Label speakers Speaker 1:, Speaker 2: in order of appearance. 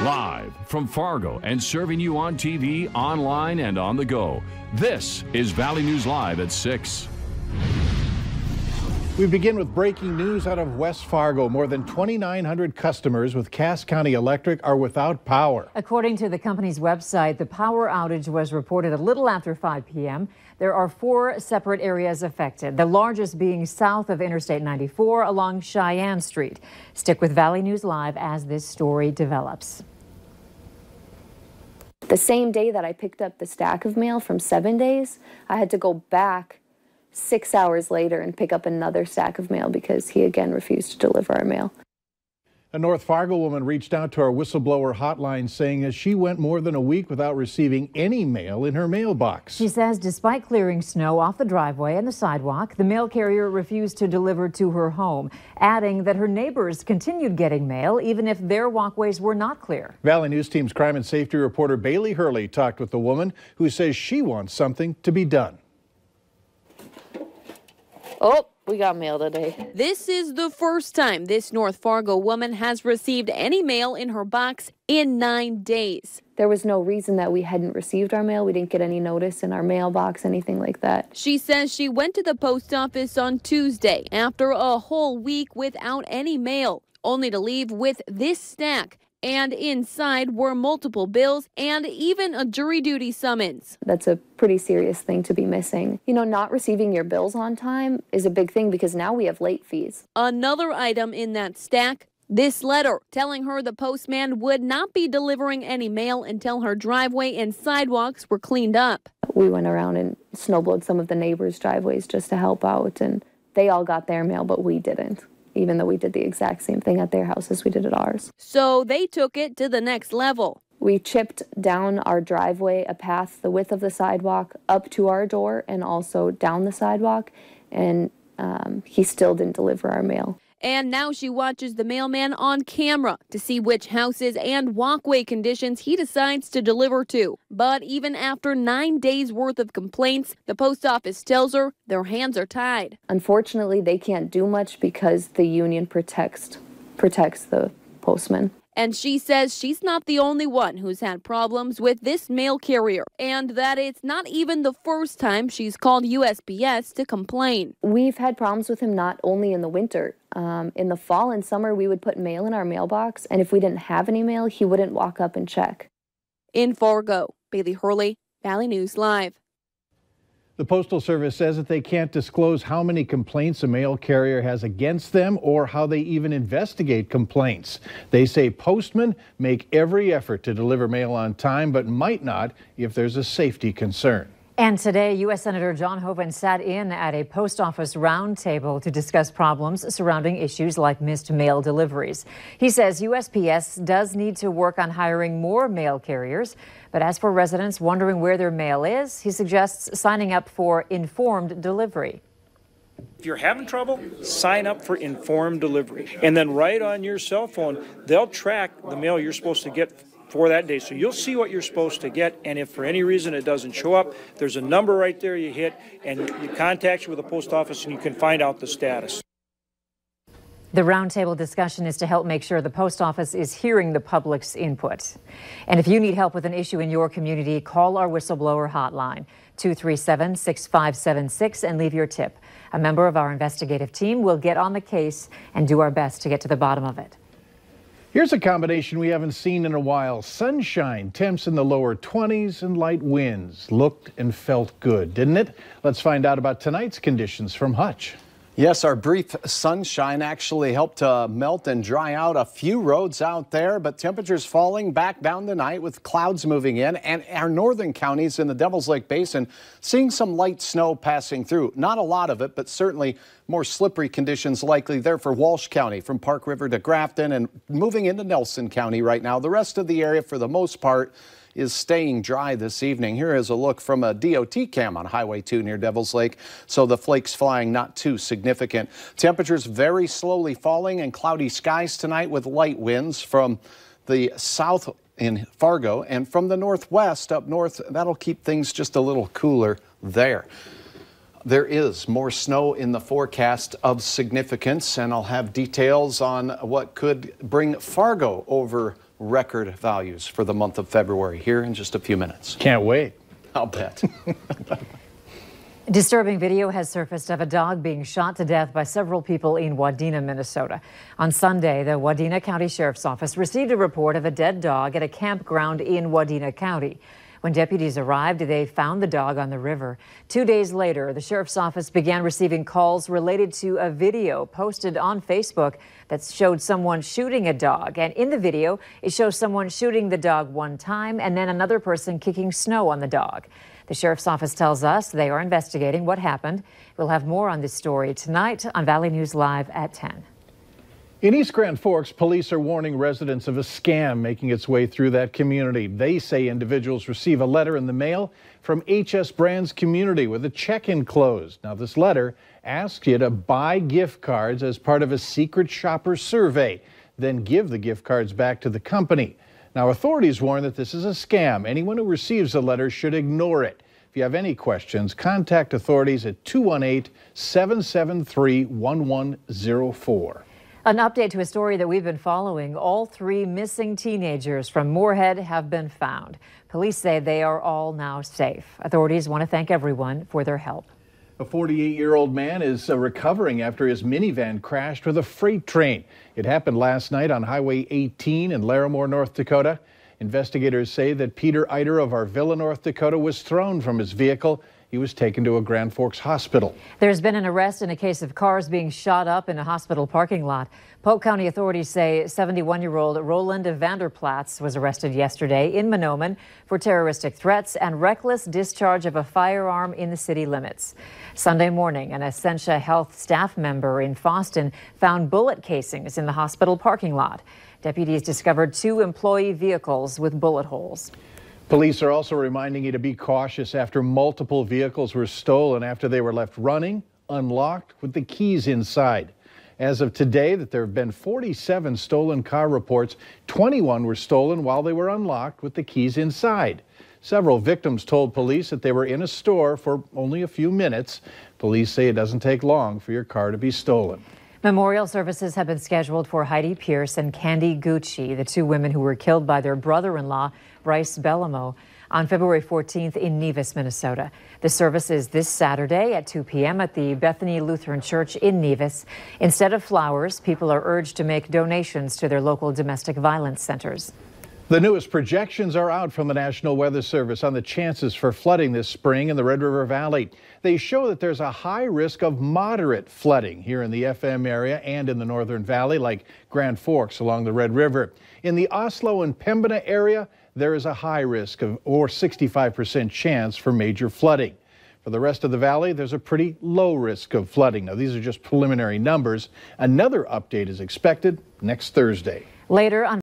Speaker 1: Live from Fargo and serving you on TV, online, and on the go. This is Valley News Live at 6.
Speaker 2: We begin with breaking news out of West Fargo. More than 2,900 customers with Cass County Electric are without power.
Speaker 3: According to the company's website, the power outage was reported a little after 5 p.m. There are 4 separate areas affected, the largest being south of Interstate 94 along Cheyenne Street. Stick with Valley News Live as this story develops.
Speaker 4: The same day that I picked up the stack of mail from 7 days, I had to go back 6 hours later and pick up another stack of mail because he again refused to deliver our mail.
Speaker 2: A North Fargo woman reached out to our whistleblower hotline saying that she went more than a week without receiving any mail in her mailbox.
Speaker 3: She says despite clearing snow off the driveway and the sidewalk, the mail carrier refused to deliver to her home, adding that her neighbors continued getting mail even if their walkways were not clear.
Speaker 2: Valley News Team's crime and safety reporter Bailey Hurley talked with the woman who says she wants something to be done.
Speaker 4: Oh, we got mail today.
Speaker 5: This is the first time this North Fargo woman has received any mail in her box in 9 days.
Speaker 4: There was no reason that we hadn't received our mail. We didn't get any notice in our mailbox, anything like that.
Speaker 5: She says she went to the post office on Tuesday after a whole week without any mail, only to leave with this stack. And inside were multiple bills and even a jury duty summons.
Speaker 4: That's a pretty serious thing to be missing. You know, not receiving your bills on time is a big thing because now we have late fees.
Speaker 5: Another item in that stack, this letter telling her the postman would not be delivering any mail until her driveway and sidewalks were cleaned up.
Speaker 4: We went around and snowblowed some of the neighbors' driveways just to help out, and they all got their mail, but we didn't, even though we did the exact same thing at their house as we did at ours.
Speaker 5: So they took it to the next level.
Speaker 4: We chipped down our driveway a path the width of the sidewalk up to our door and also down the sidewalk, and he still didn't deliver our mail.
Speaker 5: And now she watches the mailman on camera to see which houses and walkway conditions he decides to deliver to. But even after 9 days worth of complaints, the post office tells her their hands are tied.
Speaker 4: Unfortunately, they can't do much because the union protects the postman.
Speaker 5: And she says she's not the only one who's had problems with this mail carrier, and that it's not even the first time she's called USPS to complain.
Speaker 4: We've had problems with him not only in the winter. In the fall and summer, we would put mail in our mailbox, and if we didn't have any mail, he wouldn't walk up and check.
Speaker 5: In Fargo, Bailey Hurley, Valley News Live.
Speaker 2: The Postal Service says that they can't disclose how many complaints a mail carrier has against them or how they even investigate complaints. They say postmen make every effort to deliver mail on time, but might not if there's a safety concern.
Speaker 3: And today, U.S. Senator John Hoeven sat in at a post office roundtable to discuss problems surrounding issues like missed mail deliveries. He says USPS does need to work on hiring more mail carriers. But as for residents wondering where their mail is, he suggests signing up for informed delivery.
Speaker 6: If you're having trouble, sign up for informed delivery. And then right on your cell phone, they'll track the mail you're supposed to get for that day. So you'll see what you're supposed to get, and if for any reason it doesn't show up, there's a number right there you hit, and you contact you with the post office and you can find out the status.
Speaker 3: The roundtable discussion is to help make sure the post office is hearing the public's input. And if you need help with an issue in your community, call our whistleblower hotline, 237-6576, and leave your tip. A member of our investigative team will get on the case and do our best to get to the bottom of it.
Speaker 2: Here's a combination we haven't seen in a while. Sunshine, temps in the lower 20s, and light winds. Looked and felt good, didn't it? Let's find out about tonight's conditions from Hutch.
Speaker 7: Yes, our brief sunshine actually helped to melt and dry out a few roads out there, but temperatures falling back down tonight with clouds moving in, and our northern counties in the Devil's Lake Basin seeing some light snow passing through. Not a lot of it, but certainly more slippery conditions likely there for Walsh County from Park River to Grafton and moving into Nelson County right now. The rest of the area, for the most part, is staying dry this evening. Here is a look from a DOT cam on Highway 2 near Devil's Lake. So the flakes flying not too significant. Temperatures very slowly falling and cloudy skies tonight with light winds from the south in Fargo and from the northwest up north. That'll keep things just a little cooler there. There is more snow in the forecast of significance, and I'll have details on what could bring Fargo over record values for the month of February here in just a few minutes.
Speaker 2: Can't wait.
Speaker 7: I'll bet.
Speaker 3: Disturbing video has surfaced of a dog being shot to death by several people in Wadena, Minnesota. On Sunday, the Wadena County Sheriff's Office received a report of a dead dog at a campground in Wadena County. When deputies arrived, they found the dog on the river. 2 days later, the Sheriff's Office began receiving calls related to a video posted on Facebook that showed someone shooting a dog. And in the video, it shows someone shooting the dog one time and then another person kicking snow on the dog. The Sheriff's Office tells us they are investigating what happened. We'll have more on this story tonight on Valley News Live at 10.
Speaker 2: In East Grand Forks, police are warning residents of a scam making its way through that community. They say individuals receive a letter in the mail from HS Brands Community with a check enclosed. Now, this letter asks you to buy gift cards as part of a secret shopper survey, then give the gift cards back to the company. Now, authorities warn that this is a scam. Anyone who receives a letter should ignore it. If you have any questions, contact authorities at 218-773-1104.
Speaker 3: An update to a story that we've been following. All 3 missing teenagers from Moorhead have been found. Police say they are all now safe. Authorities want to thank everyone for their help.
Speaker 2: A 48-year-old man is recovering after his minivan crashed with a freight train. It happened last night on Highway 18 in Larimore, North Dakota. Investigators say that Peter Eider of Arvilla, North Dakota, was thrown from his vehicle. He was taken to a Grand Forks hospital.
Speaker 3: There's been an arrest in a case of cars being shot up in a hospital parking lot. Polk County authorities say 71-year-old Roland Vanderplatz was arrested yesterday in Mahnomen for terroristic threats and reckless discharge of a firearm in the city limits. Sunday morning, an Essentia Health staff member in Fosston found bullet casings in the hospital parking lot. Deputies discovered 2 employee vehicles with bullet holes.
Speaker 2: Police are also reminding you to be cautious after multiple vehicles were stolen after they were left running, unlocked, with the keys inside. As of today, that there have been 47 stolen car reports. 21 were stolen while they were unlocked with the keys inside. Several victims told police that they were in a store for only a few minutes. Police say it doesn't take long for your car to be stolen.
Speaker 3: Memorial services have been scheduled for Heidi Pierce and Candy Gucci, the 2 women who were killed by their brother-in-law, Bryce Bellamo, on February 14th in Nevis, Minnesota. The service is this Saturday at 2 p.m. at the Bethany Lutheran Church in Nevis. Instead of flowers, people are urged to make donations to their local domestic violence centers.
Speaker 2: The newest projections are out from the National Weather Service on the chances for flooding this spring in the Red River Valley. They show that there's a high risk of moderate flooding here in the FM area and in the Northern Valley, like Grand Forks along the Red River. In the Oslo and Pembina area, there is a high risk of or 65% chance for major flooding. For the rest of the valley, there's a pretty low risk of flooding. Now, these are just preliminary numbers. Another update is expected next Thursday.
Speaker 3: Later on